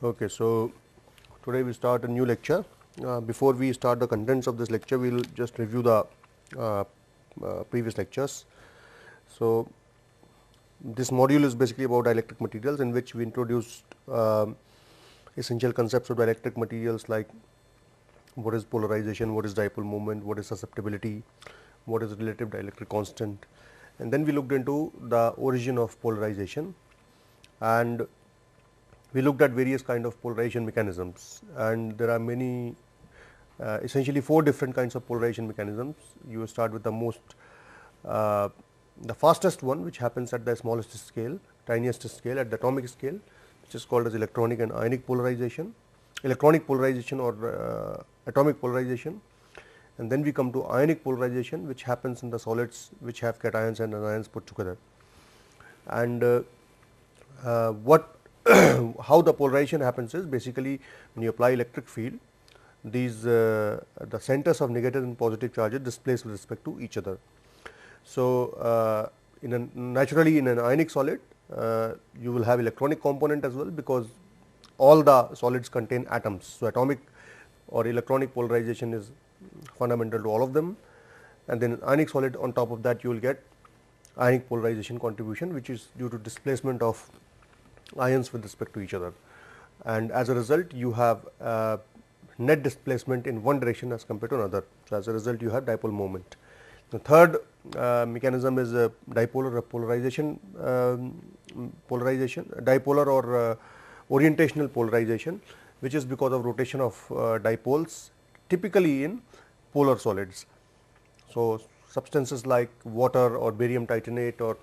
Okay, so today we start a new lecture. Before we start the contents of this lecture, we will just review the previous lectures. So, this module is basically about dielectric materials, in which we introduced essential concepts of dielectric materials like what is polarization, what is dipole moment, what is susceptibility, what is relative dielectric constant, and then we looked into the origin of polarization, and we looked at various kind of polarization mechanisms, and there are many essentially 4 different kinds of polarization mechanisms. You start with the fastest one, which happens at the smallest scale, tiniest scale, at the atomic scale, which is called as electronic and ionic polarization, electronic polarization or atomic polarization. And then we come to ionic polarization, which happens in the solids which have cations and anions put together. And what how the polarization happens is basically when you apply electric field, these the centers of negative and positive charges displace with respect to each other. So, naturally in an ionic solid, you will have electronic component as well, because all the solids contain atoms. So, atomic or electronic polarization is fundamental to all of them, and then ionic solid, on top of that you will get ionic polarization contribution, which is due to displacement of ions with respect to each other, and as a result you have net displacement in one direction as compared to another. So, as a result you have dipole moment. The third mechanism is dipolar polarization, dipolar or orientational polarization, which is because of rotation of dipoles, typically in polar solids. So, substances like water or barium titanate or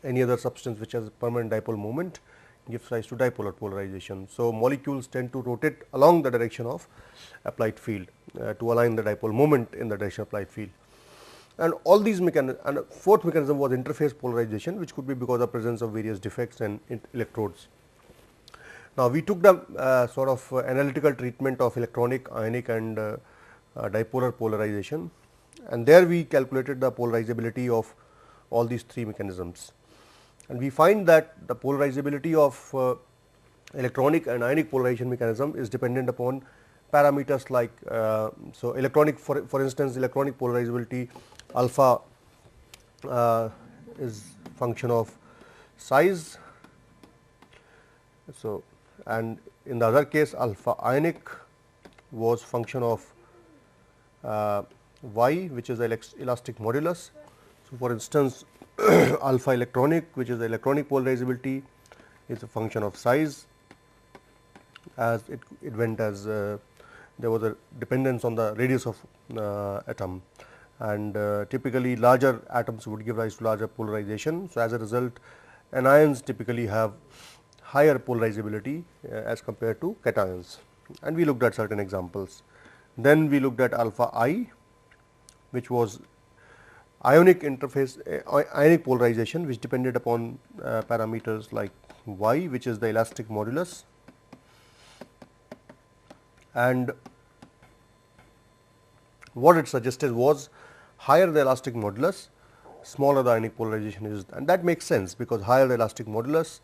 any other substance which has permanent dipole moment gives rise to dipolar polarization. So, molecules tend to rotate along the direction of applied field to align the dipole moment in the direction of applied field. And all these mechanisms, and fourth mechanism was interface polarization, which could be because of presence of various defects and electrodes. Now, we took the sort of analytical treatment of electronic, ionic and dipolar polarization, and there we calculated the polarizability of all these 3 mechanisms. And we find that the polarizability of electronic and ionic polarization mechanism is dependent upon parameters like so electronic, for instance, electronic polarizability alpha is function of size. So, and in the other case alpha ionic was function of y, which is the elastic modulus. So, for instance, alpha electronic, which is the electronic polarizability, is a function of size, as it went as there was a dependence on the radius of atom, and typically larger atoms would give rise to larger polarization. So, as a result anions typically have higher polarizability as compared to cations, and we looked at certain examples. Then we looked at alpha I, which was ionic interface ionic polarization, which depended upon parameters like y, which is the elastic modulus, and what it suggested was higher the elastic modulus, smaller the ionic polarization is, and that makes sense, because higher the elastic modulus,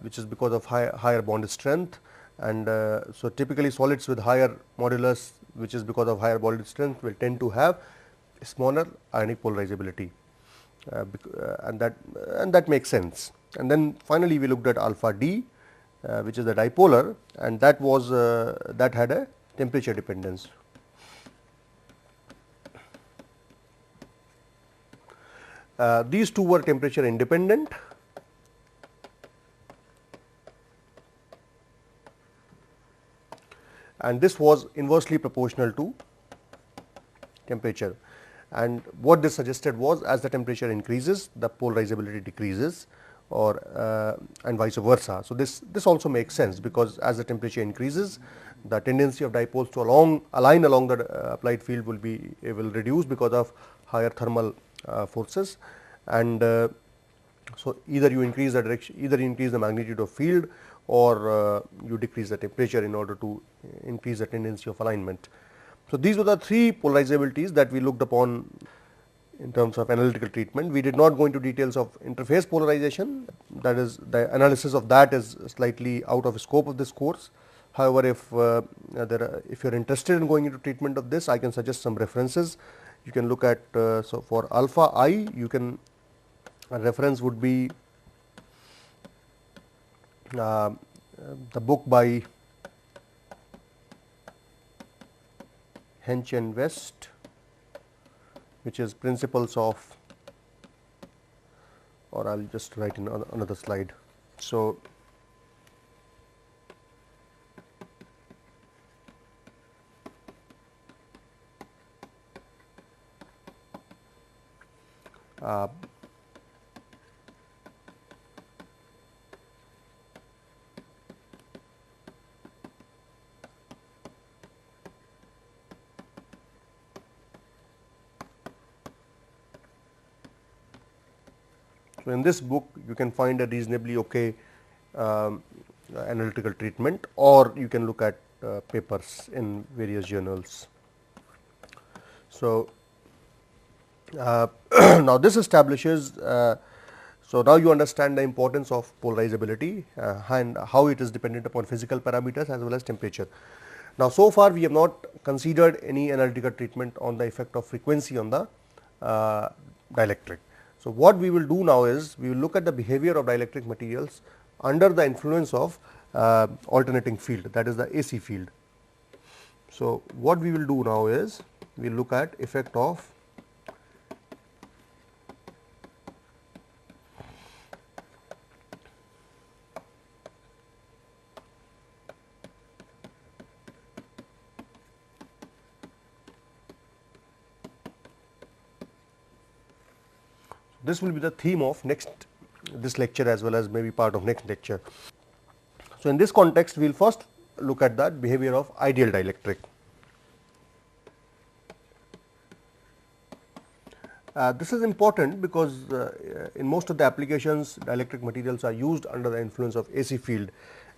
which is because of higher bond strength, and so typically solids with higher modulus, which is because of higher bond strength, will tend to have smaller ionic polarizability, and that makes sense. And then finally, we looked at alpha D, which is the dipolar, and that was that had a temperature dependence. These two were temperature independent, and this was inversely proportional to temperature. And what this suggested was, as the temperature increases, the polarizability decreases, or and vice versa. So, this also makes sense, because as the temperature increases, the tendency of dipoles to align along the applied field will reduce because of higher thermal forces, and so either you increase the direction, either you increase the magnitude of field, or you decrease the temperature in order to increase the tendency of alignment. So, these were the 3 polarizabilities that we looked upon in terms of analytical treatment. We did not go into details of interface polarization, that is the analysis of that is slightly out of scope of this course. However, if you are interested in going into treatment of this, I can suggest some references. You can look at, so for alpha I, you can, a reference would be the book by Hench and West, which is Principles of, or I will just write in another slide. So, so, in this book you can find a reasonably okay analytical treatment, or you can look at papers in various journals. So, now this establishes, so now you understand the importance of polarizability and how it is dependent upon physical parameters as well as temperature. Now, so far we have not considered any analytical treatment on the effect of frequency on the dielectric. So, what we will do now is we will look at the behavior of dielectric materials under the influence of alternating field, that is the AC field. So, what we will do now is we will look at effect of this will be the theme of this lecture as well as maybe part of next lecture. So, in this context we will first look at that behavior of ideal dielectric. This is important because in most of the applications dielectric materials are used under the influence of AC field.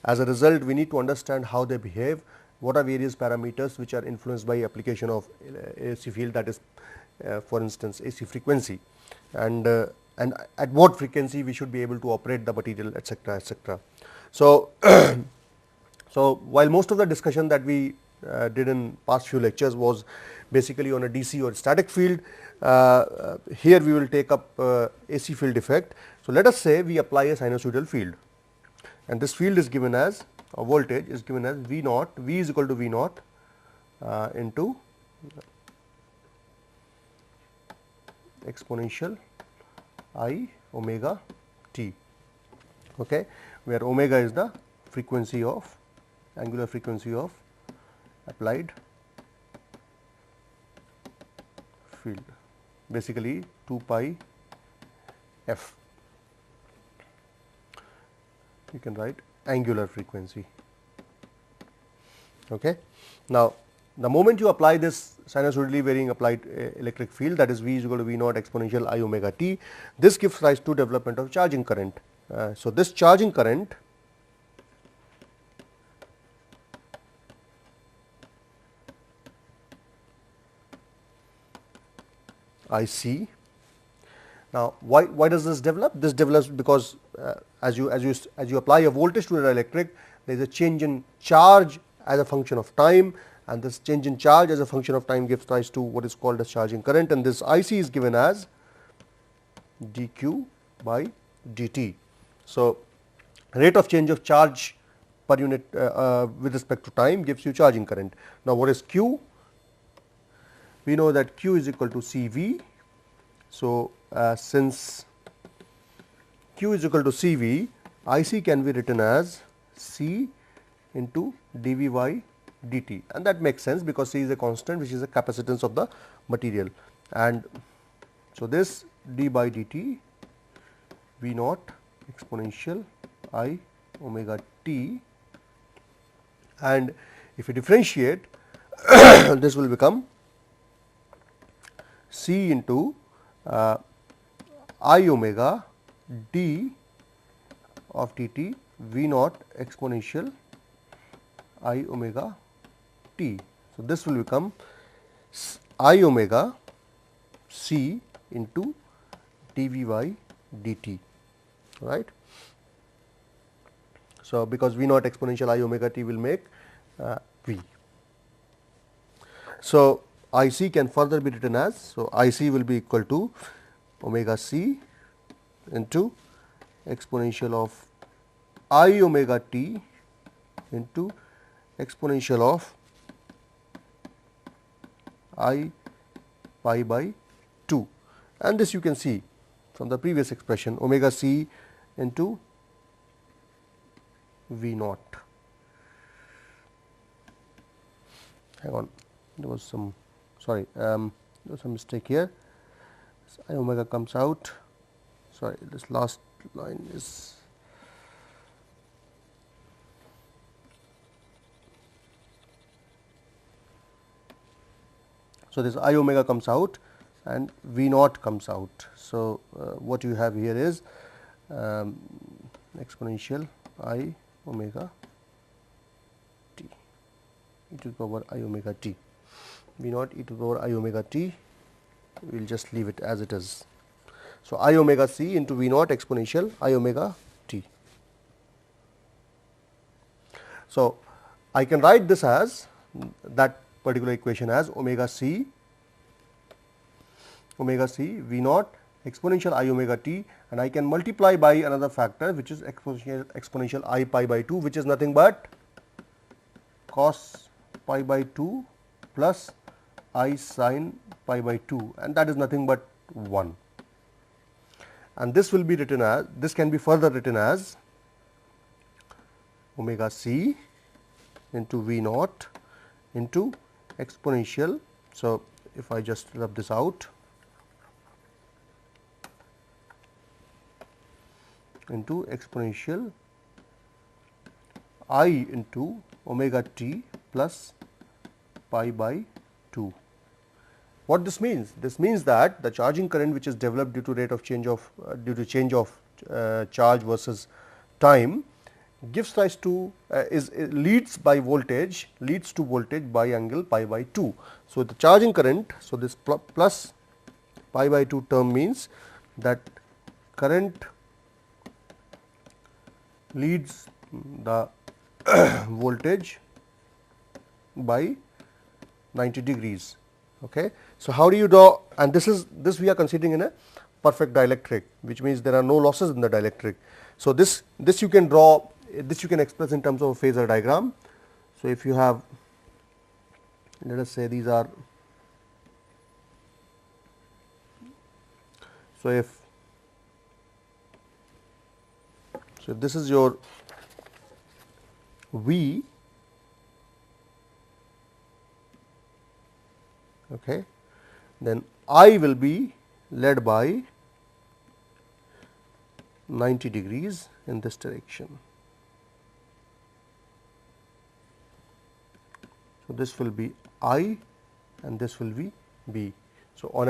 As a result, we need to understand how they behave, what are various parameters which are influenced by application of AC field, that is for instance AC frequency, and at what frequency we should be able to operate the material, etc., etc. So, so while most of the discussion that we did in past few lectures was basically on a DC or static field, here we will take up AC field effect. So, let us say we apply a sinusoidal field, and this field is given as, a voltage is given as V naught, V is equal to V naught into exponential I omega t, okay, where omega is the frequency of, angular frequency of applied field, basically 2 pi f, you can write angular frequency. Okay. Now, the moment you apply this sinusoidally varying applied electric field, that is V is equal to V naught exponential I omega t, this gives rise to development of charging current. So, this charging current I C. Now, why does this develop? This develops because as you apply a voltage to the electric, there is a change in charge as a function of time, and this change in charge as a function of time gives rise to what is called as charging current, and this I C is given as dq by dt. So, rate of change of charge per unit with respect to time gives you charging current. Now, what is Q? We know that Q is equal to CV. So, since Q is equal to CV, IC can be written as C into dV by dt, and that makes sense because C is a constant which is the capacitance of the material, and so this d by dt V naught exponential I omega t, and if you differentiate this will become C into I omega d of dt V naught exponential I omega t. So, this will become I omega C into dV by dt, right. So, because V naught exponential I omega t will make V. So, I c can further be written as, so I c will be equal to omega c into exponential of I omega t into exponential of I pi by 2, and this you can see from the previous expression, omega c into V naught. Hang on, there was some, sorry, there was some mistake here. So, I omega comes out, sorry, this last line is, so this I omega comes out and V naught comes out. So, what you have here is exponential I omega t e to the power I omega t, V naught e to the power I omega t, we will just leave it as it is. So, I omega c into V naught exponential I omega t. So, I can write this as that particular equation as omega c V naught exponential I omega t, and I can multiply by another factor which is exponential I pi by 2, which is nothing but cos pi by 2 plus I sin pi by 2, and that is nothing but 1. And this will be written as, this can be further written as omega c into V naught into exponential. So, if I just rub this out into exponential I into omega t plus pi by 2. What this means? This means that the charging current which is developed due to rate of change of charge versus time gives rise to leads to voltage by angle pi by 2. So, the charging current, so this plus pi by 2 term means that current leads the voltage by 90 degrees. Okay. So, how do you draw, and this we are considering in a perfect dielectric, which means there are no losses in the dielectric. So, this you can draw, this you can express in terms of a phasor diagram. So, if you have, let us say these are, so if this is your V, okay, then I will be led by 90 degrees in this direction. So, this will be I and this will be B. So, on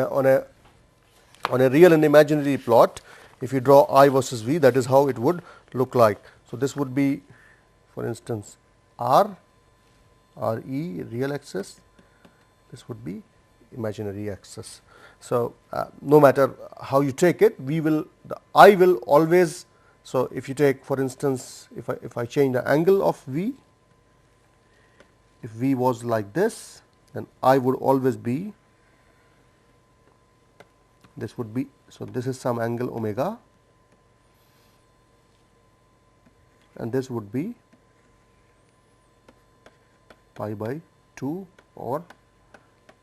a real and imaginary plot, if you draw I versus V, that is how it would look like. So, this would be, for instance, R E real axis, this would be imaginary axis. So, no matter how you take it, the I will always, so if you take, for instance, if I change the angle of V, if V was like this, then I would always be, this would be, so this is some angle omega and this would be pi by 2 or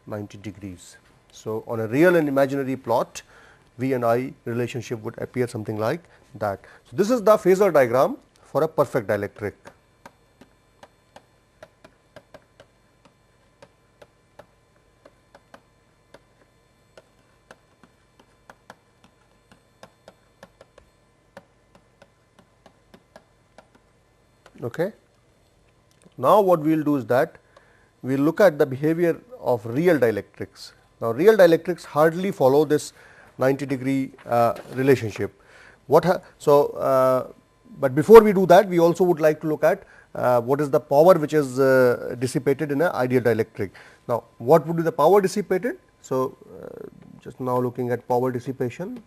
90 degrees. So, on a real and imaginary plot, V and I relationship would appear something like that. So, this is the phasor diagram for a perfect dielectric. Okay. Now, what we will do is that we will look at the behavior of real dielectrics. Now, real dielectrics hardly follow this 90 degree relationship. But before we do that, we also would like to look at what is the power which is dissipated in an ideal dielectric. Now, what would be the power dissipated? So, just now looking at power dissipation,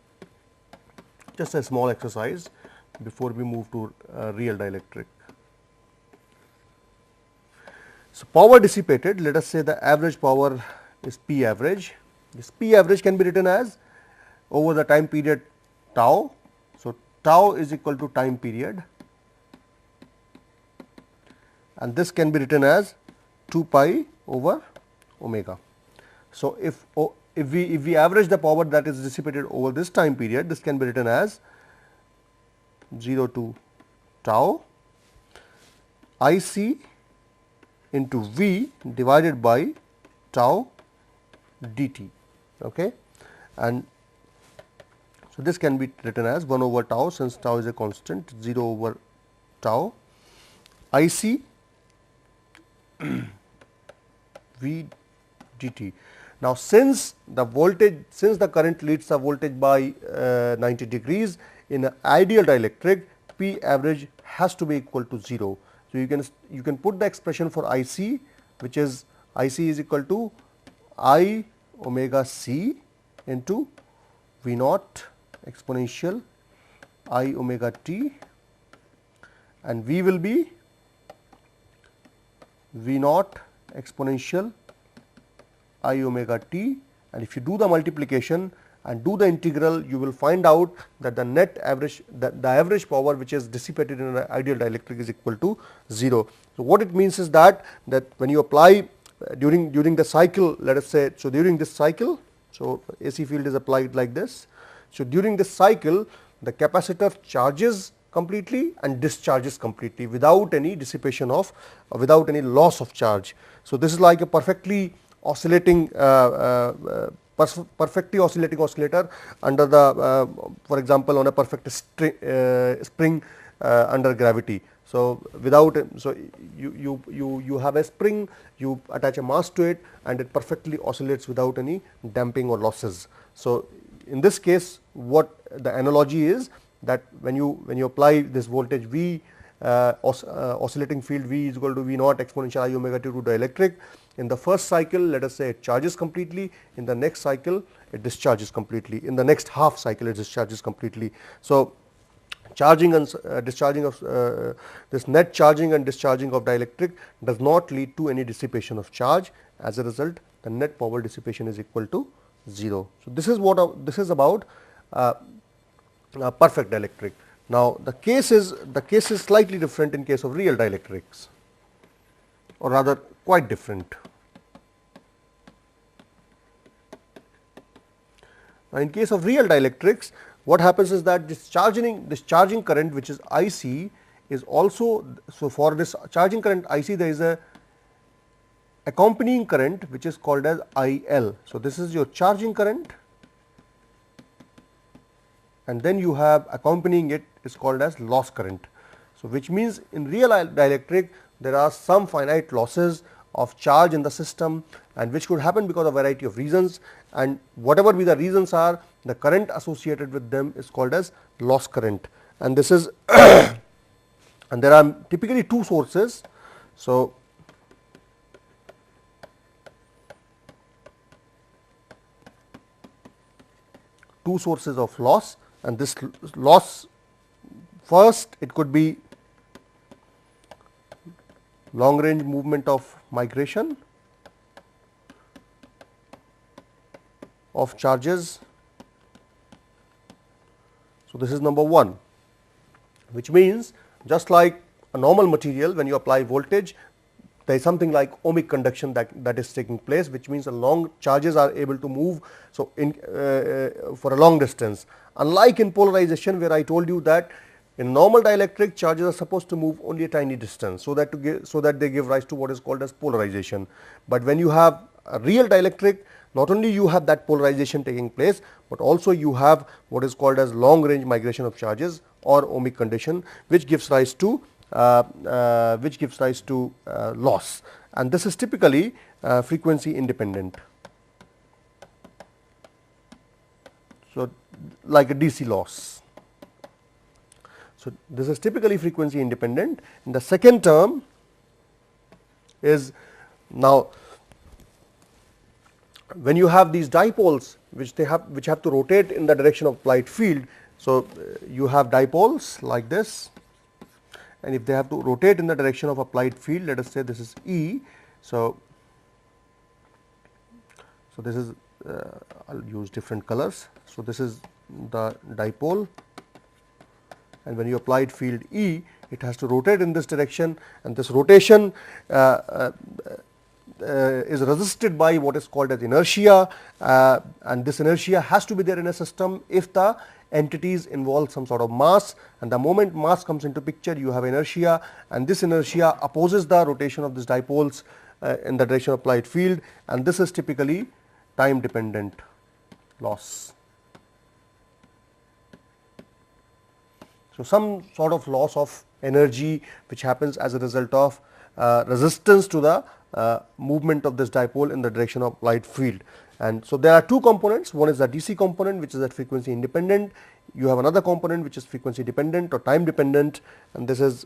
just a small exercise before we move to real dielectric. So, power dissipated, let us say the average power is P average. This P average can be written as over the time period tau. So, tau is equal to time period, and this can be written as 2 pi over omega. So, if we average the power that is dissipated over this time period, this can be written as 0 to tau I c into V divided by tau dt. Okay. And so, this can be written as 1 over tau, since tau is a constant, 0 over tau I c V dt. Now, since the current leads the voltage by 90 degrees, in an ideal dielectric, P average has to be equal to 0. So, you can put the expression for I c, which is I c is equal to I omega c into V naught exponential I omega t, and V will be V naught exponential I omega t, and if you do the multiplication and do the integral, you will find out that the net average, the average power which is dissipated in an ideal dielectric is equal to 0. So, what it means is that when you apply during the cycle, let us say, so during this cycle, so AC field is applied like this. So, during this cycle, the capacitor charges completely and discharges completely without any dissipation of, without any loss of charge. So, this is like a perfectly oscillating oscillator under the for example, on a perfect spring under gravity. So, without you have a spring, you attach a mass to it, and it perfectly oscillates without any damping or losses. So, in this case, what the analogy is, that when you apply this voltage V, oscillating field V is equal to V naught exponential I omega t to dielectric. In the first cycle, let us say it charges completely, in the next cycle it discharges completely, in the next half cycle it discharges completely. So, charging and discharging of this net charging and discharging of dielectric does not lead to any dissipation of charge. As a result, the net power dissipation is equal to 0. So, this is what this is about perfect dielectric. Now, the case is slightly different in case of real dielectrics, or rather quite different. Now, in case of real dielectrics, what happens is that this charging current, which is I c, is also, so for this charging current I c, there is a accompanying current which is called as I L. So, this is your charging current, and then you have accompanying it is called as loss current. So, which means in real dielectric there are some finite losses of charge in the system, and which could happen because of a variety of reasons, and whatever be the reasons are, the current associated with them is called as loss current. And this is and there are typically two sources. So, two sources of loss, and this loss, first it could be long range movement of migration of charges. So, this is number 1, which means just like a normal material, when you apply voltage, there is something like ohmic conduction that is taking place, which means the long charges are able to move. So, for a long distance, unlike in polarization, where I told you that in normal dielectric, charges are supposed to move only a tiny distance, so that they give rise to what is called as polarization. But when you have a real dielectric, not only you have that polarization taking place, but also you have what is called as long range migration of charges or ohmic condition, which gives rise to loss, and this is typically frequency independent. So, like a DC loss. So, this is typically frequency independent. And the second term is, now when you have these dipoles which have to rotate in the direction of applied field. So, you have dipoles like this, and if they have to rotate in the direction of applied field, let us say this is E. So, this is I will use different colors. So, this is the dipole, and when you applied field E, it has to rotate in this direction, and this rotation is resisted by what is called as inertia, and this inertia has to be there in a system if the entities involve some sort of mass, and the moment mass comes into picture, you have inertia, and this inertia opposes the rotation of these dipoles in the direction of applied field, and this is typically time dependent loss. So, some sort of loss of energy which happens as a result of resistance to the movement of this dipole in the direction of applied field. And so, there are two components, one is the DC component, which is at frequency independent. You have another component which is frequency dependent or time dependent, and this is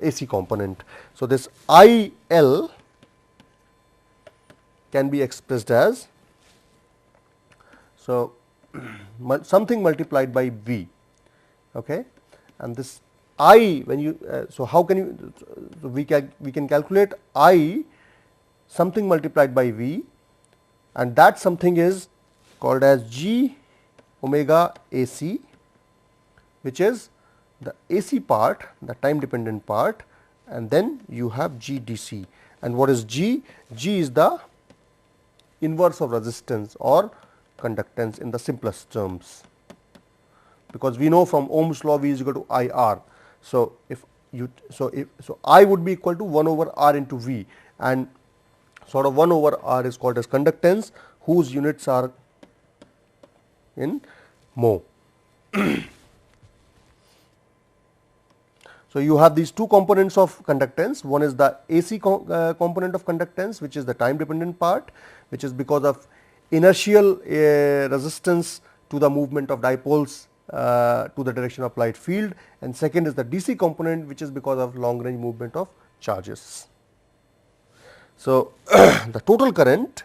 AC component. So, this IL can be expressed as, so something multiplied by V, okay, and this I, when you so how can you, so we can calculate I something multiplied by V, and that something is called as G omega AC, which is the AC part, the time dependent part, and then you have G DC. And what is G? G is the inverse of resistance or conductance in the simplest terms, because we know from Ohm's law V is equal to I R. So, if I would be equal to 1 over R into V, and sort of 1 over R is called as conductance, whose units are in mho. So, you have these two components of conductance. One is the AC component of conductance, which is the time dependent part, which is because of inertial resistance to the movement of dipoles to the direction of applied field, and second is the DC component, which is because of long range movement of charges. So, the total current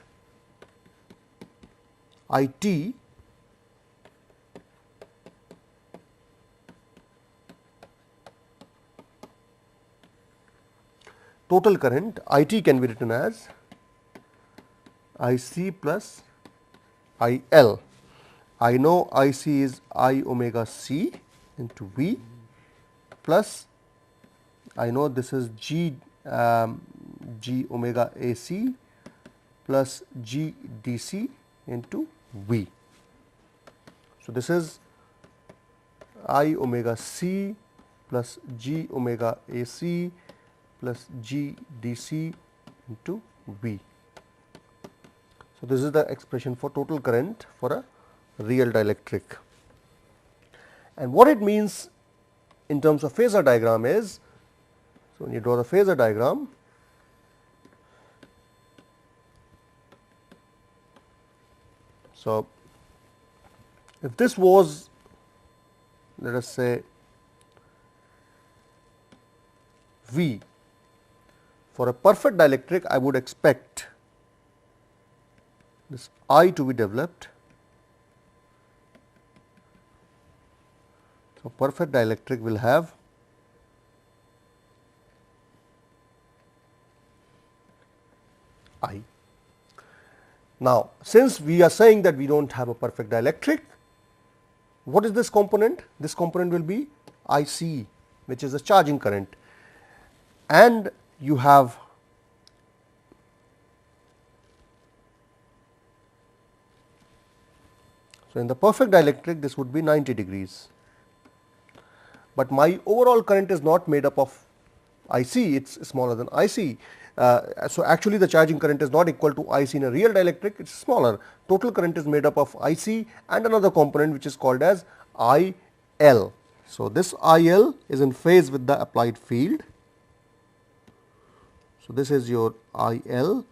IT IT can be written as IC plus IL. I know IC is I omega C into V, plus I know this is G omega AC plus G DC into V. So, this is I omega C plus G omega AC plus G DC into V. So, this is the expression for total current for a real dielectric. And what it means in terms of phasor diagram is, so when you draw the phasor diagram, so if this was, let us say, V, for a perfect dielectric I would expect this I to be developed. So, perfect dielectric will have I. Now, since we are saying that we do not have a perfect dielectric, what is this component? This component will be IC, which is the charging current, and you have so in the perfect dielectric this would be 90 degrees, but my overall current is not made up of IC, it is smaller than IC. So, actually the charging current is not equal to IC in a real dielectric, it is smaller. Total current is made up of IC and another component which is called as IL. So, this IL is in phase with the applied field. So, this is your IL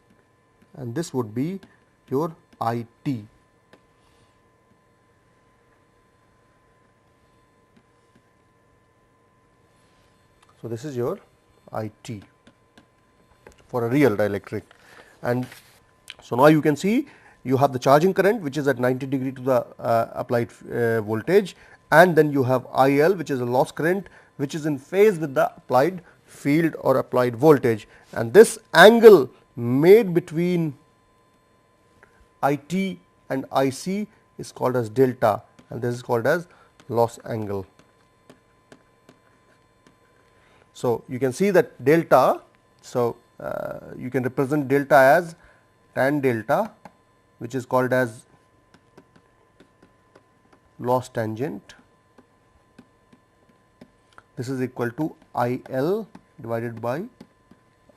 and this would be your IT. So, this is your IT for a real dielectric, and so now you can see you have the charging current which is at 90 degree to the applied voltage, and then you have IL which is a loss current which is in phase with the applied field or applied voltage, and this angle made between IT and IC is called as delta, and this is called as loss angle. So, you can see that delta, so you can represent delta as tan delta, which is called as loss tangent. This is equal to IL divided by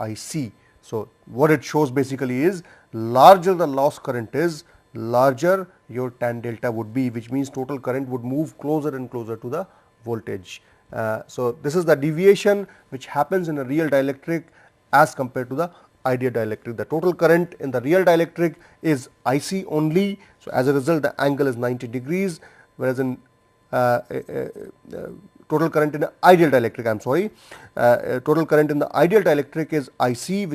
IC. So, what it shows basically is larger the loss current is, larger your tan delta would be, which means total current would move closer and closer to the voltage. So, this is the deviation which happens in a real dielectric as compared to the ideal dielectric. The total current in the real dielectric is IC only. So, as a result the angle is 90 degrees, whereas in total current in the ideal dielectric, I am sorry, total current in the ideal dielectric is IC,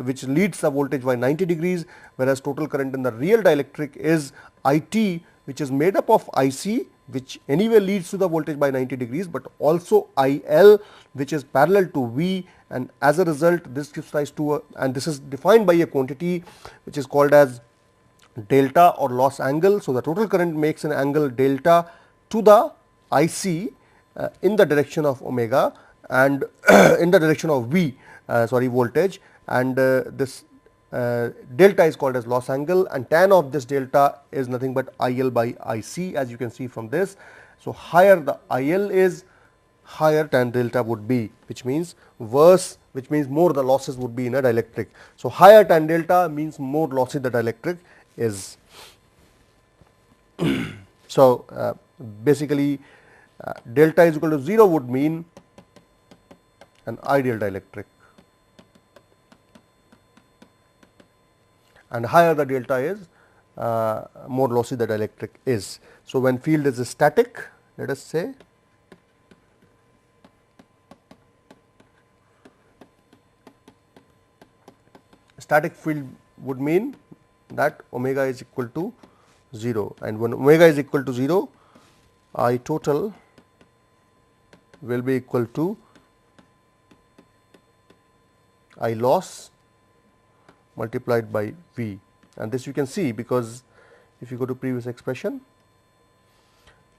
which leads the voltage by 90 degrees, whereas total current in the real dielectric is IT, which is made up of IC, which anyway leads to the voltage by 90 degrees, but also IL, which is parallel to V, and as a result this gives rise to a, and this is defined by a quantity which is called as delta or loss angle. So, the total current makes an angle delta to the IC in the direction of omega and in the direction of V, voltage, and this delta is called as loss angle, and tan of this delta is nothing but IL by IC, as you can see from this. So, higher the IL is, higher tan delta would be, which means worse, which means more the losses would be in a dielectric. So, higher tan delta means more lossy the dielectric is. So, basically delta is equal to 0 would mean an ideal dielectric, and higher the delta is, more lossy the dielectric is. So, when field is static, let us say static field would mean that omega is equal to 0, and when omega is equal to 0, I total will be equal to I loss multiplied by V, and this you can see, because if you go to previous expression,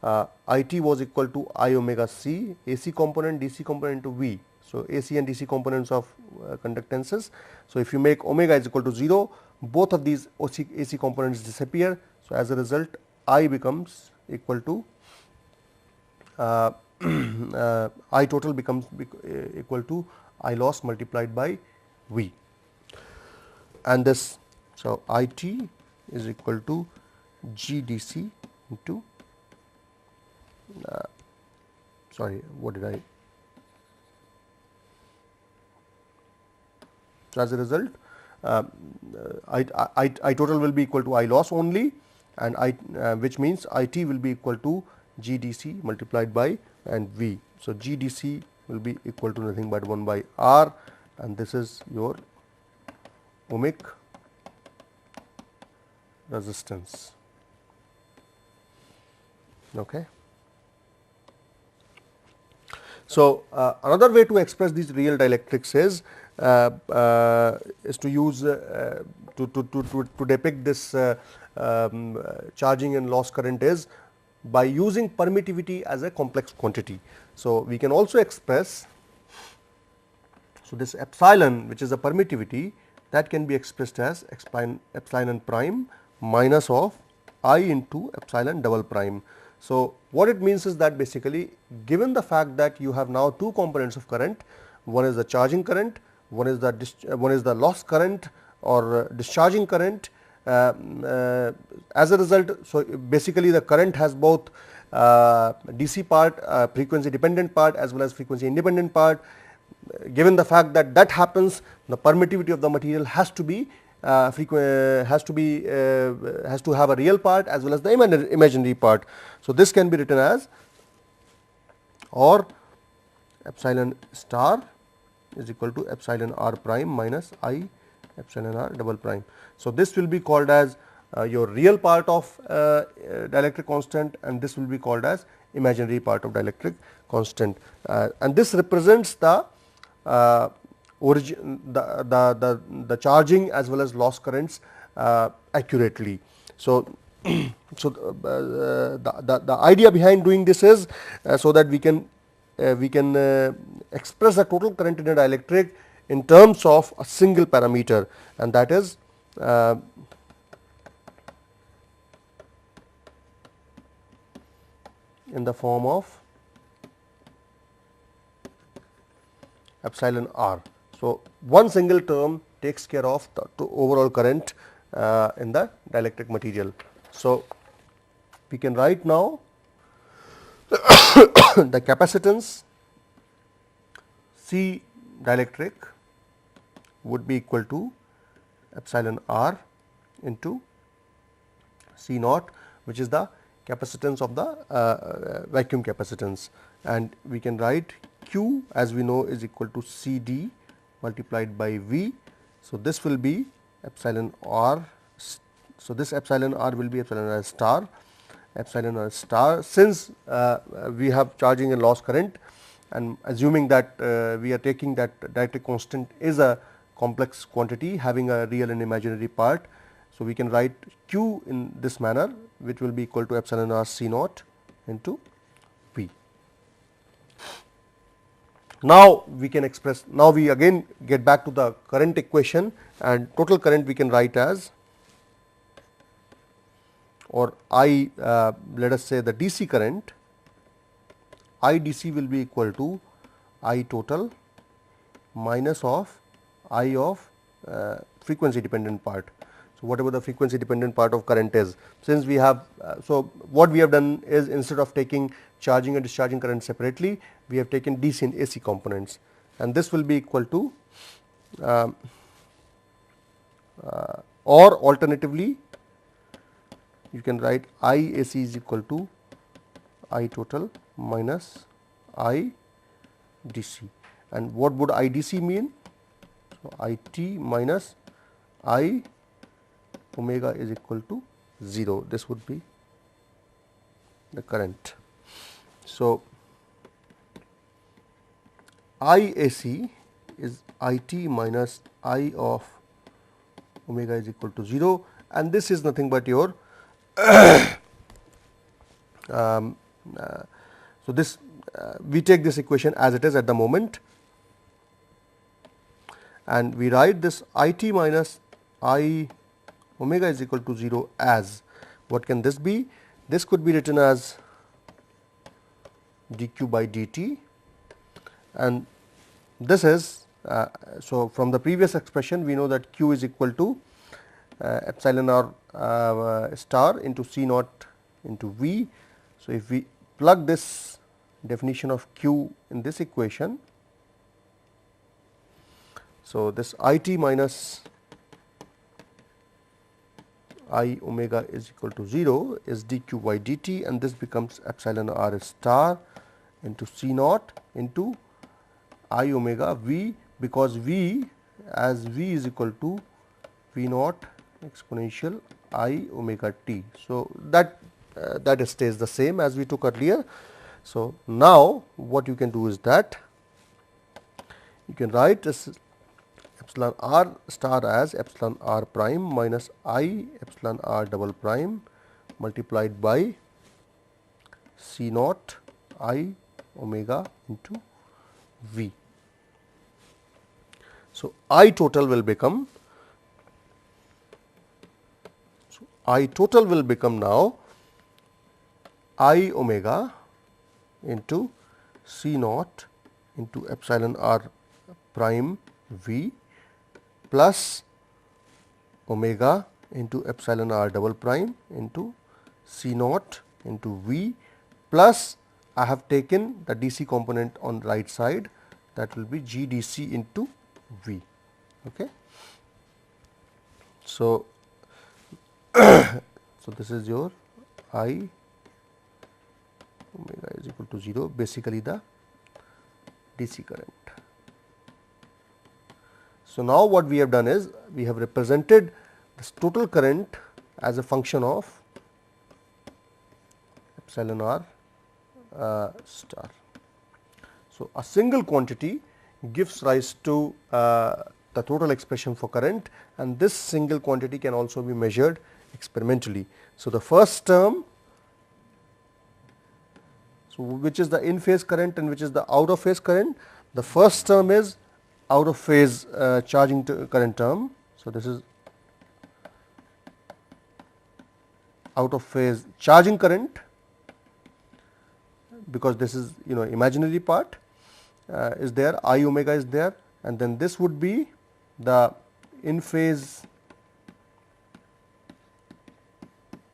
IT was equal to I omega C, AC component, DC component into V. So, AC and DC components of conductances. So, if you make omega is equal to 0, both of these AC components disappear. So, as a result I becomes equal to I total becomes equal to I loss multiplied by V, and this, so IT is equal to GDC into sorry, what did I? So, as a result I total will be equal to I loss only, and which means IT will be equal to GDC multiplied by and V. So, GDC will be equal to nothing but 1 by R, and this is your ohmic resistance. Okay. So, another way to express these real dielectrics is to use to depict this charging and loss current is by using permittivity as a complex quantity. So, we can also express, so this epsilon, which is a permittivity, that can be expressed as epsilon prime minus of I into epsilon double prime. So, what it means is that basically, given the fact that you have now two components of current, one is the charging current, one is the loss current or discharging current. As a result, so basically the current has both DC part, frequency dependent part as well as frequency independent part. Given the fact that that happens, the permittivity of the material has to be has to have a real part as well as the imaginary part. So, this can be written as, or epsilon star is equal to epsilon r prime minus I epsilon r double prime. So, this will be called as your real part of dielectric constant, and this will be called as imaginary part of dielectric constant, and this represents the origin, the charging as well as loss currents accurately. So, the idea behind doing this is so that we can express the total current in a dielectric in terms of a single parameter, and that is in the form of epsilon r. So, one single term takes care of the overall current in the dielectric material. So, we can write now the capacitance C dielectric would be equal to epsilon r into C naught, which is the capacitance of the vacuum capacitance, and we can write Q as we know is equal to C D multiplied by V. So, this will be epsilon r. So, this epsilon r will be epsilon r star, since we have charging and loss current, and assuming that we are taking that dielectric constant is a complex quantity having a real and imaginary part. So, we can write Q in this manner, which will be equal to epsilon r C naught into V. Now, we can express, now we again get back to the current equation, and total current we can write as, or I let us say the DC current, I DC will be equal to I total minus of I of frequency dependent part. So, whatever the frequency dependent part of current is, since we have so what we have done is, instead of taking charging and discharging current separately, we have taken DC and AC components, and this will be equal to or alternatively you can write I AC is equal to I total minus I DC, and what would I DC mean? So, I T minus I omega is equal to 0, this would be the current. So, IAC is IT minus I of omega is equal to 0, and this is nothing but your so, this we take this equation as it is at the moment, and we write this IT minus I omega is equal to 0 as, what can this be? This could be written as dq by dt, and this is so from the previous expression we know that q is equal to epsilon r star into C naught into V. So, if we plug this definition of q in this equation, so this IT minus I omega is equal to 0 is dq by dt, and this becomes epsilon r star into C naught into I omega V, because V as V is equal to V naught exponential I omega t. So, that stays the same as we took earlier. So, now what you can do is that you can write this epsilon r star as epsilon r prime minus I epsilon r double prime multiplied by C naught I omega into V. So, I total will become, now I omega into C naught into epsilon r prime V plus omega into epsilon r double prime into C naught into V plus I have taken the DC component on right side, that will be G DC into V. Okay. So, so this is your I omega is equal to 0, basically the DC current. So, now what we have done is we have represented this total current as a function of epsilon r star. So, a single quantity gives rise to the total expression for current, and this single quantity can also be measured experimentally. So, the first term, so which is the in phase current and which is the out of phase current. The first term is out of phase charging current term. So, this is out of phase charging current, because this is imaginary part is there, I omega is there, and then this would be the in phase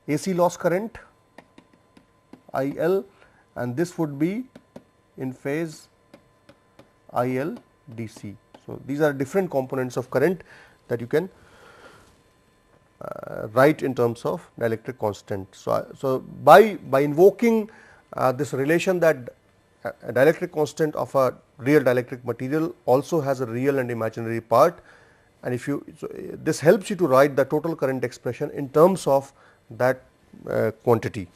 AC loss current I L, and this would be in phase I L DC. So, these are different components of current that you can write in terms of dielectric constant. So, by invoking this relation that a dielectric constant of a real dielectric material also has a real and imaginary part, and if you this helps you to write the total current expression in terms of that quantity.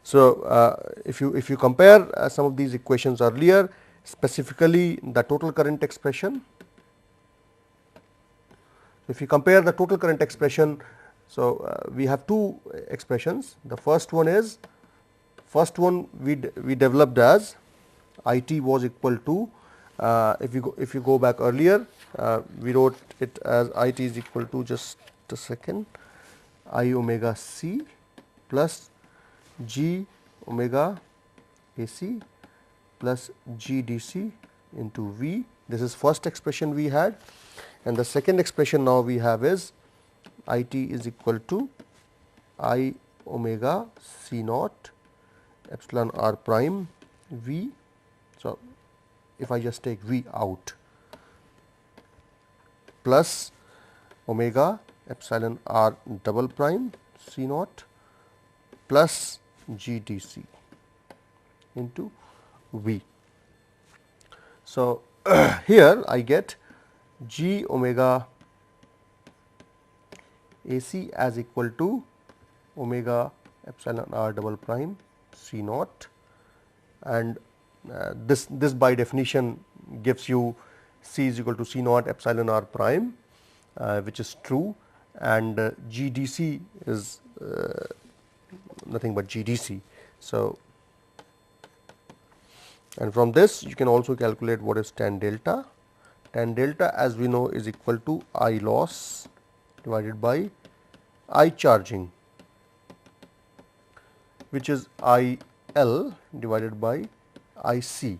So, if you compare some of these equations earlier, specifically the total current expression. If you compare the total current expression, so we have two expressions. The first one we developed as I t was equal to, if you go back earlier, we wrote it as I t is equal to, just a second, I omega c plus G omega AC plus G DC into V. This is first expression we had, and the second expression now we have is I t is equal to I omega C naught epsilon r prime V. So, if I just take V out plus omega epsilon r double prime C naught plus G d c into V. So, here I get G omega A c as equal to omega epsilon r double prime C naught, and this by definition gives you C is equal to C naught epsilon r prime, which is true, and G d c is nothing but G d c. So, and from this you can also calculate what is tan delta. Tan delta, as we know, is equal to I loss divided by I charging, which is I L divided by I C.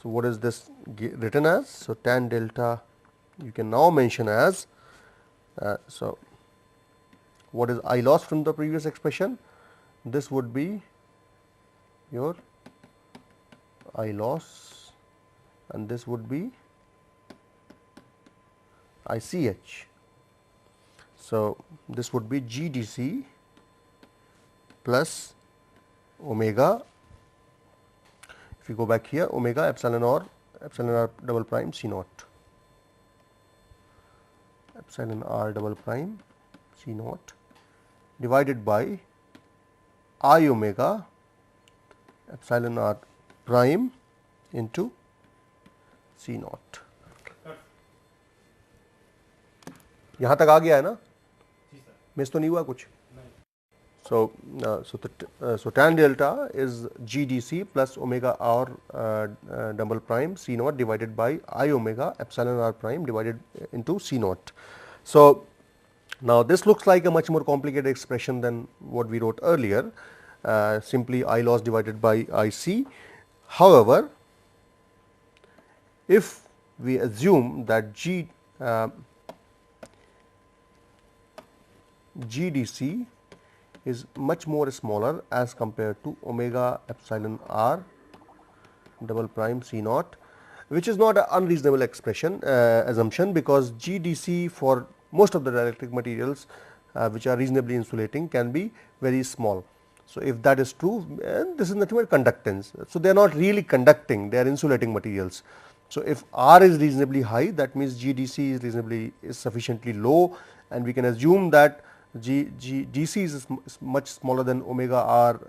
So, what is this written as? So, tan delta you can now mention as, so what is I loss from the previous expression? This would be your I loss, and this would be I C H. So, this would be G d c plus omega, if you go back here, omega epsilon r double prime C naught, epsilon r double prime C naught divided by I omega epsilon r prime into C naught. यहाँ तक आ गया है ना? Miss तो नहीं हुआ कुछ? So, so tan delta is G d c plus omega r double prime C naught divided by I omega epsilon r prime divided into C naught. So, now this looks like a much more complicated expression than what we wrote earlier, simply I loss divided by I c. However, if we assume that G d c is much more smaller as compared to omega epsilon r double prime C naught, which is not an unreasonable expression assumption, because G d c for most of the dielectric materials which are reasonably insulating can be very small. So, if that is true, this is nothing but conductance. So, they are not really conducting, they are insulating materials. So, if R is reasonably high, that means GDC is sufficiently low, and we can assume that GC is much smaller than omega R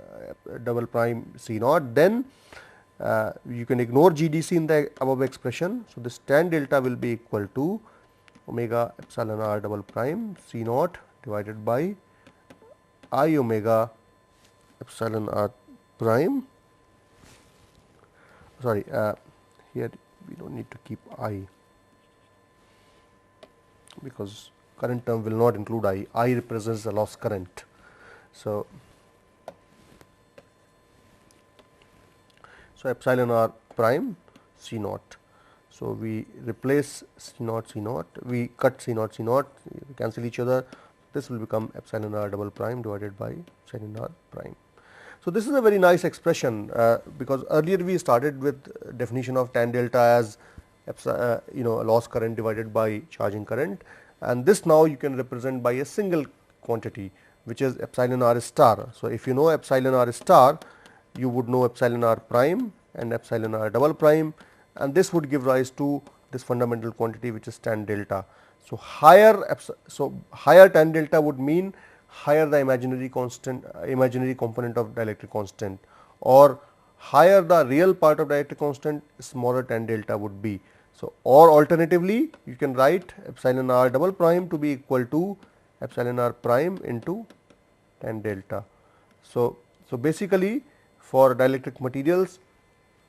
double prime C naught. Then you can ignore GDC in the above expression. So, this tan delta will be equal to omega epsilon R double prime C naught divided by I omega epsilon R prime. Sorry, here we don't need to keep I, because current term will not include I. I represents the loss current. So, epsilon R prime C naught. So, we replace C naught, we cut C naught, we cancel each other. This will become epsilon R double prime divided by epsilon R prime. So, this is a very nice expression, because earlier we started with definition of tan delta as loss current divided by charging current, and this now you can represent by a single quantity, which is epsilon R star. So, if you know epsilon R star, you would know epsilon R prime and epsilon R double prime, and this would give rise to this fundamental quantity, which is tan delta. So, higher tan delta would mean higher the imaginary component of dielectric constant, or higher the real part of dielectric constant, smaller tan delta would be. So, or alternatively you can write epsilon R double prime to be equal to epsilon R prime into tan delta. So, basically for dielectric materials,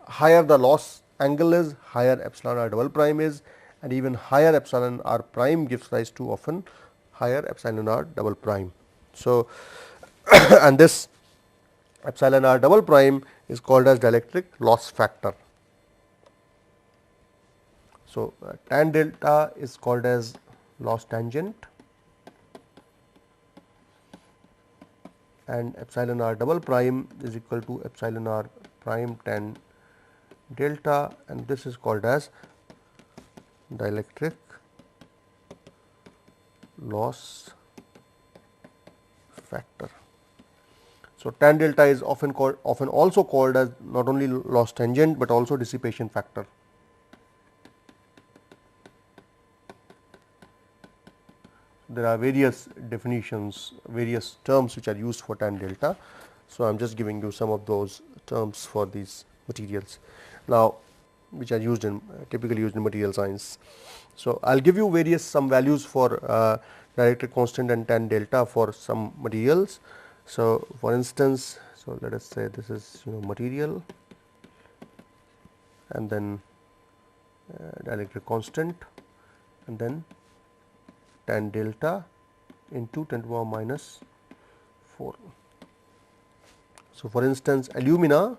higher the loss angle is, higher epsilon R double prime is, and even higher epsilon R prime gives rise to often higher epsilon R double prime. So, and this epsilon R double prime is called as dielectric loss factor. So, tan delta is called as loss tangent, and epsilon R double prime is equal to epsilon R prime tan delta, and this is called as dielectric loss factor. So, tan delta is often also called as not only loss tangent, but also dissipation factor. There are various definitions, various terms which are used for tan delta. So, I am just giving you some of those terms for these materials now, which are used in typically used in material science. So, I will give you some values for dielectric constant and tan delta for some materials. So, for instance, so let us say this is material, and then dielectric constant, and then tan delta into 10 to the power minus 4. So, for instance, alumina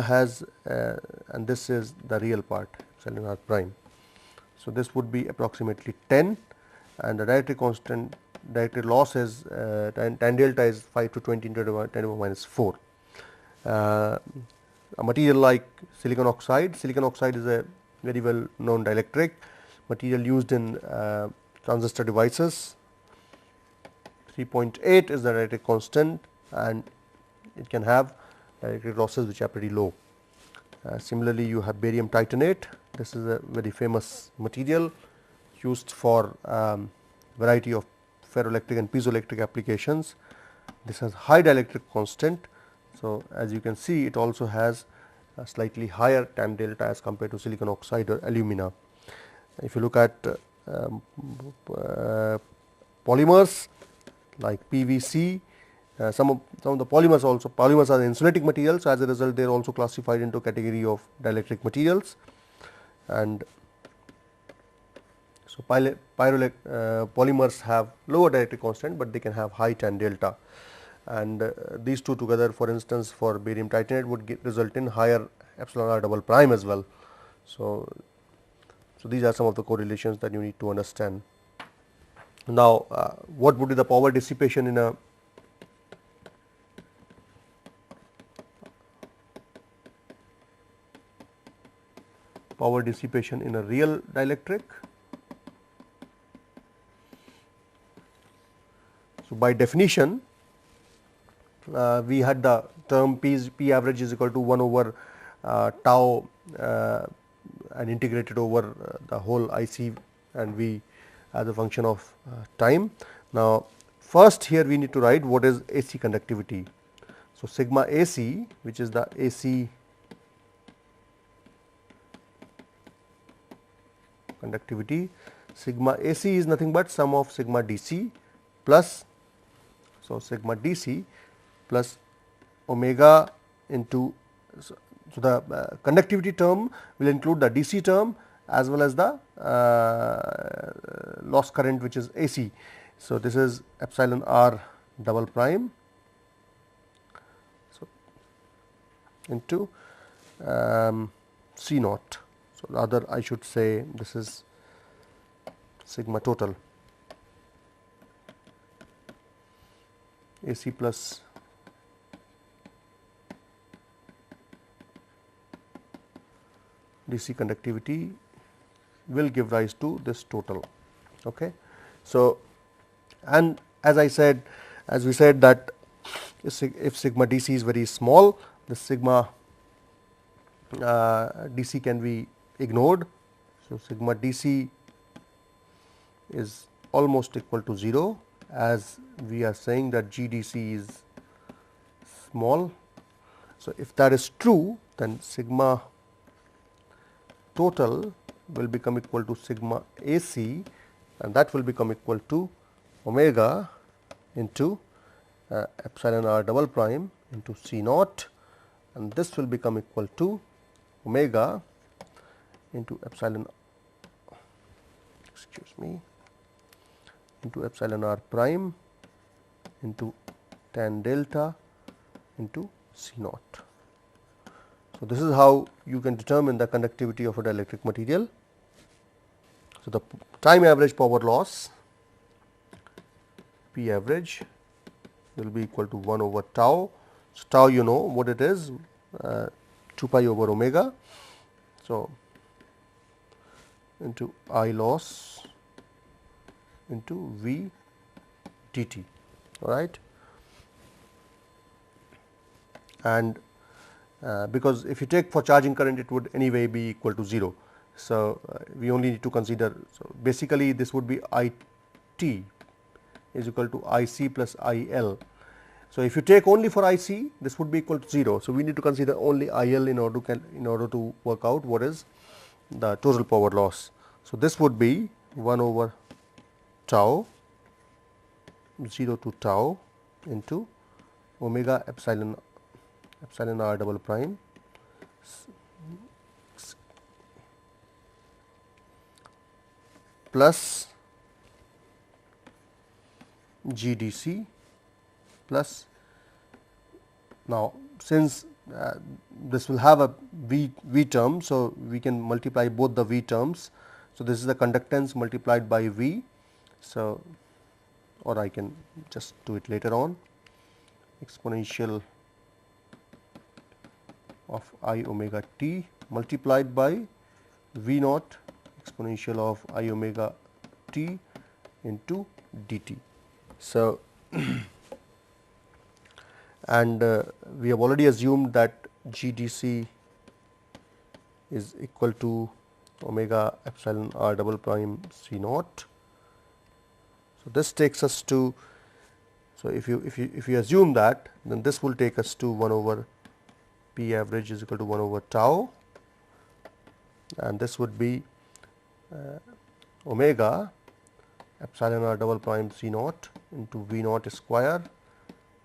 has and this is the real part epsilon R prime. So, this would be approximately 10, and the dielectric constant, dielectric loss is tan delta is 5 to 20 into 10 to the power minus 4. A material like silicon oxide is a very well known dielectric material used in transistor devices. 3.8 is the dielectric constant, and it can have dielectric losses which are pretty low. Similarly, you have barium titanate. This is a very famous material used for variety of ferroelectric and piezoelectric applications. This has high dielectric constant. So, as you can see, it also has a slightly higher tan delta as compared to silicon oxide or alumina. If you look at polymers like PVC, some of the polymers are insulating materials. As a result, they are also classified into category of dielectric materials, and so polymers have lower dielectric constant, but they can have high tan delta, and these two together, for instance, for barium titanate would result in higher epsilon R double prime as well. So, these are some of the correlations that you need to understand. Now, what would be the power dissipation in a real dielectric? So, by definition, we had the term P average is equal to 1 over tau and integrated over the whole IC and V as a function of time. Now, first here we need to write what is AC conductivity. So, sigma AC, which is the AC conductivity, sigma AC is nothing but sum of sigma DC plus, so sigma DC plus omega into, so the conductivity term will include the DC term as well as the loss current, which is AC. So, this is epsilon r double prime, so into C naught. So, rather I should say this is sigma total AC plus DC conductivity will give rise to this total. Okay. So, and as I said, as we said that if sigma DC is very small, the sigma DC can be ignored. So, sigma DC is almost equal to 0, as we are saying that GDC is small. So, if that is true, then sigma total will become equal to sigma AC, and that will become equal to omega into epsilon r double prime into C naught, and this will become equal to omega into epsilon, excuse me, into epsilon r prime into tan delta into C naught. So, this is how you can determine the conductivity of a dielectric material. So, the time average power loss P average will be equal to 1 over tau. So, tau you know what it is, 2 pi over omega. So, into I loss into V dt, all right. And because if you take for charging current, it would anyway be equal to 0. So, we only need to consider, so basically this would be I t is equal to I c plus I L. So, if you take only for I c, this would be equal to 0. So, we need to consider only I L in order to work out what is the total power loss. So, this would be 1 over tau 0 to tau into omega epsilon r double prime plus GDC plus, now since this will have a V term. So, we can multiply both the V terms. So, this is the conductance multiplied by V. So, or I can just do it later on, exponential of I omega t multiplied by V naught exponential of I omega t into dt. So, and we have already assumed that GDC is equal to omega epsilon r double prime C naught. So, this takes us to, so if you assume that, then this will take us to 1 over P average is equal to 1 over tau, and this would be omega epsilon r double prime C naught into V naught square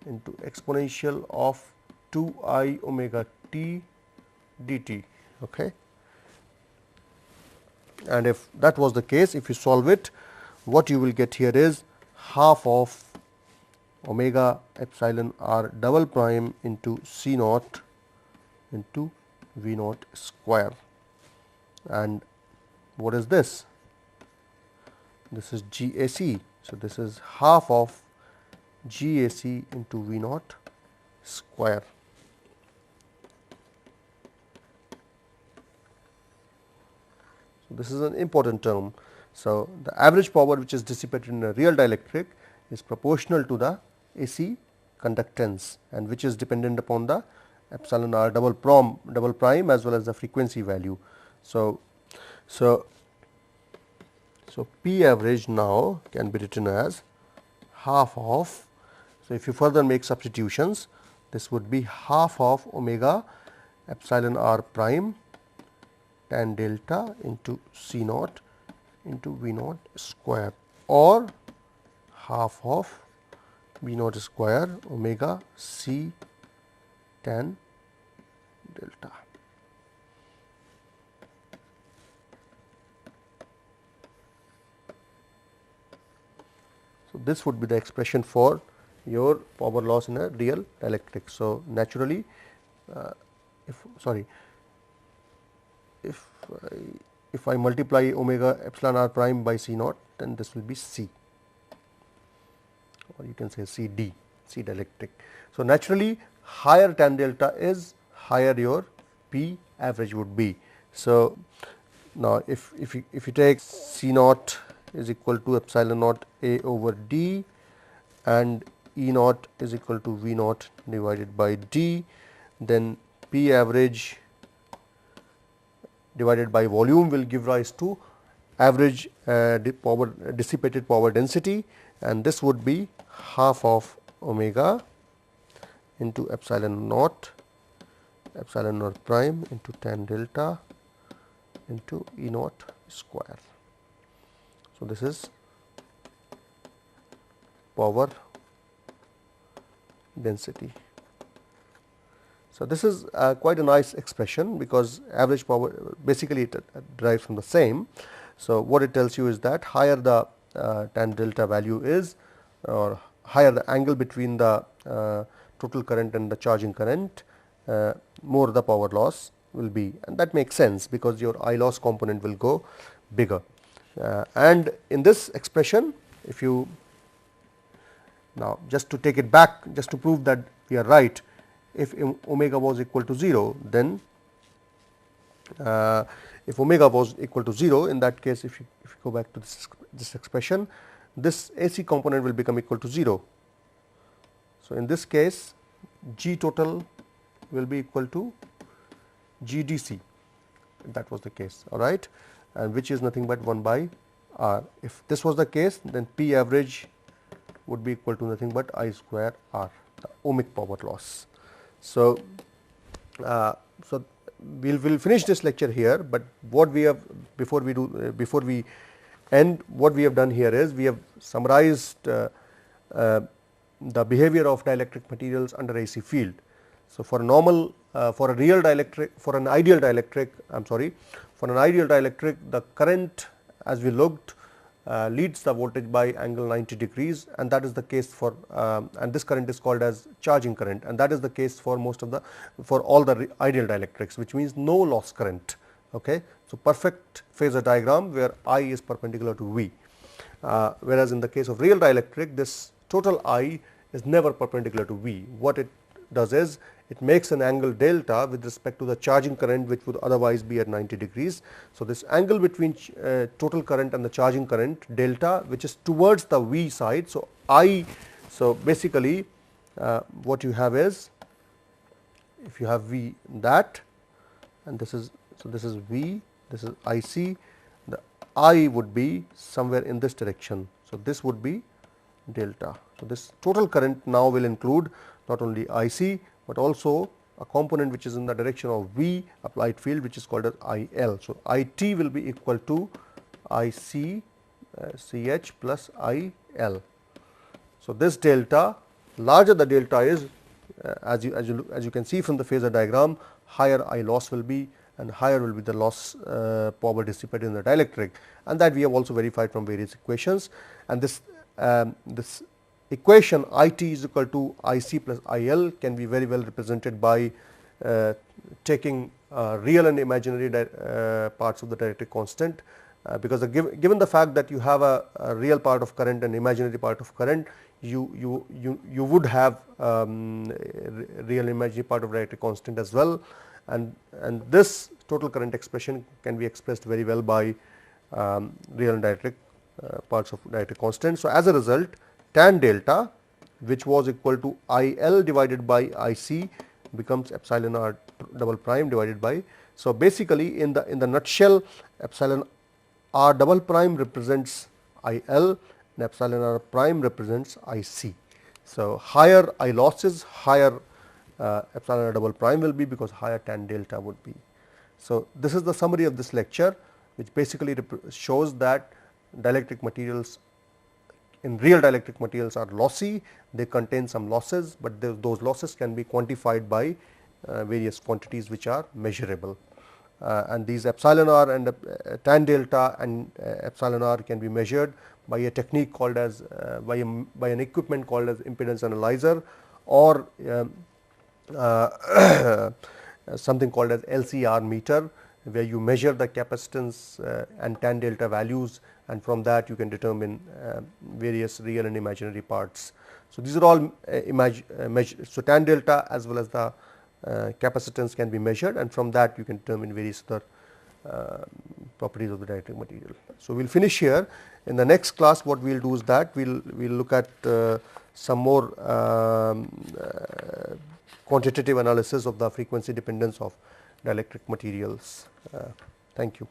into exponential of 2 I omega t dt. Okay. And if that was the case, if you solve it, what you will get here is half of omega epsilon r double prime into C naught into V naught square. And what is this? This is GAC. So, this is half of GAC into V naught square. So, this is an important term. So, the average power which is dissipated in a real dielectric is proportional to the AC conductance, and which is dependent upon the epsilon r double prime as well as the frequency value. So P average now can be written as half of. So, if you further make substitutions, this would be half of omega epsilon r prime tan delta into C naught into V naught square, or half of V naught square omega C tan delta. So, this would be the expression for your power loss in a real dielectric. So, naturally if I multiply omega epsilon r prime by C naught, then this will be C, or you can say C D, C dielectric. So, naturally higher tan delta is, higher your P average would be. So, now if you take C naught is equal to epsilon naught A over D and E naught is equal to V naught divided by D, then P average divided by volume will give rise to average dissipated power density, and this would be half of omega into epsilon naught prime into tan delta into E naught square. So, this is power density. So, this is quite a nice expression, because average power basically it derives from the same. So, what it tells you is that higher the tan delta value is, or higher the angle between the total current and the charging current, more the power loss will be, and that makes sense because your I loss component will go bigger. And in this expression, if you now just to take it back, just to prove that we are right, if omega was equal to 0, then if omega was equal to 0, in that case if you go back to this expression, this AC component will become equal to 0. So, in this case G total will be equal to G DC, if that was the case, all right, and which is nothing but 1 by R. If this was the case, then P average would be equal to nothing but I square R, the ohmic power loss. So, we will finish this lecture here, but what we have before we end, what we have done here is we have summarized the behavior of dielectric materials under AC field. So, for a normal for a real dielectric, for an ideal dielectric, for an ideal dielectric, the current, as we looked, leads the voltage by angle 90 degrees, and that is the case for and this current is called as charging current, and that is the case for most of the, for all the ideal dielectrics, which means no loss current. Okay. So, perfect phasor diagram where I is perpendicular to V, whereas in the case of real dielectric, this total I is never perpendicular to V. What it does is it makes an angle delta with respect to the charging current, which would otherwise be at 90 degrees. So, this angle between total current and the charging current delta, which is towards the V side. So, so basically what you have is, if you have V that, and this is, so this is V, this is IC, the I would be somewhere in this direction. So, this would be delta. So, this total current now will include not only IC, but also a component which is in the direction of V applied field, which is called as IL. So, IT will be equal to IC CH plus IL. So, this delta, larger the delta is, as you can see from the phasor diagram, higher I loss will be, and higher will be the loss power dissipated in the dielectric, and that we have also verified from various equations. And this this equation IT is equal to IC plus IL can be very well represented by taking real and imaginary parts of the dielectric constant, because given the fact that you have a real part of current and imaginary part of current, you would have real imaginary part of dielectric constant as well, and this total current expression can be expressed very well by real and dielectric parts of dielectric constant. So, as a result, tan delta, which was equal to IL divided by IC, becomes epsilon r double prime divided by. So, basically in the nutshell, epsilon r double prime represents I L and epsilon r prime represents I C. So, higher I losses, higher epsilon r double prime will be, because higher tan delta would be. So, this is the summary of this lecture, which basically shows that dielectric materials, in real dielectric materials, are lossy. They contain some losses, but those losses can be quantified by various quantities which are measurable. And these epsilon r and tan delta and epsilon r can be measured by a technique called as by an equipment called as impedance analyzer, or something called as LCR meter, where you measure the capacitance and tan delta values, and from that you can determine various real and imaginary parts. So, these are all so tan delta as well as the capacitance can be measured, and from that you can determine various other properties of the dielectric material. So, we will finish here. In the next class, what we will do is that we will look at some more quantitative analysis of the frequency dependence of dielectric materials. Thank you.